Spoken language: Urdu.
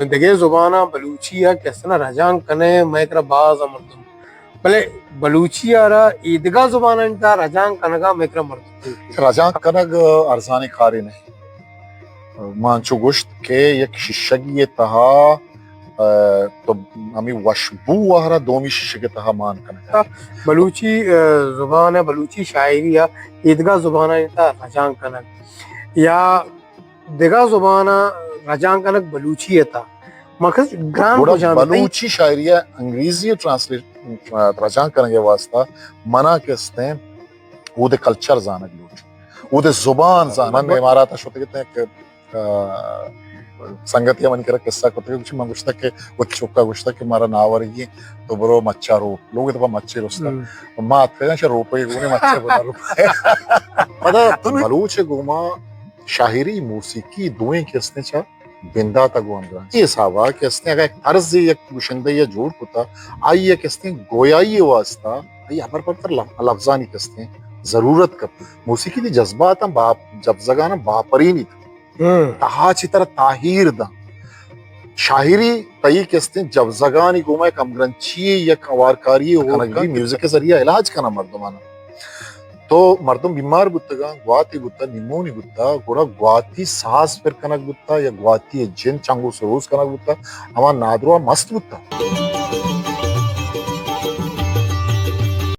دیگه زبانا بلوچی کسنا رجان کنه میتر باز مردم بله بلوچی را ایدگا زبان انتا رجان کنگا میتر مردم رجان کنگ ارزانی کاری نہیں مانچو گوشت کہ یک ششگی تہا تو ہمیں وشبو وہرا دومی ششگی تہا مان کنگا بلوچی زبان بلوچی شاعری یا ایدگا زبان انتا رجان کنگ یا دیگا زبان رجان کنگ بلوچی تا مقصد گران کو جان بلوچی شاعری انگریزی ٹرانسلیٹ رجان کنگے واسطہ منع کہتے ہیں وہ دے کلچر زانگ لوچ وہ دے زبان زانگ من امارات شوتے کہتے ہیں کہ سنگتیا من کرا قصہ کرتے ہیں کچھ من گوشتا کہ وہ چوکا گوشتا کہ مارا ناور یہ تو برو مچا رو لوگ تو مچے روستا ما آت کہتے ہیں روپے گونے مچے بنا روپے پتا بلوچ گوما شاعری موسیقی دوئیں کہتے ہیں بندہ تا گو اندران یہ صحابہ کہتے ہیں اگر ایک طرز یک گوشندہ یا جوڑ کتا آئیے کہتے ہیں گویائی واسطہ آئیے اپر پتر لفظانی کہتے ہیں ضرورت کب موسیقی دی جذبات ہم جب زگانا باپری نہیں تھا تہا چی طرح تاہیر دا شاعری تئی کہتے ہیں جب زگانی گوما ایک امگرنچی یک اوارکاری ہو میوزک کے ذریعہ علاج کنا مردمانا تو مردم بیمار بودتا گواتی بودتا نیمونی بودتا گوڑا گواتی ساز پر کنک بودتا یا گواتی جن چنگو سروز کنک بودتا اما نادروا مست بودتا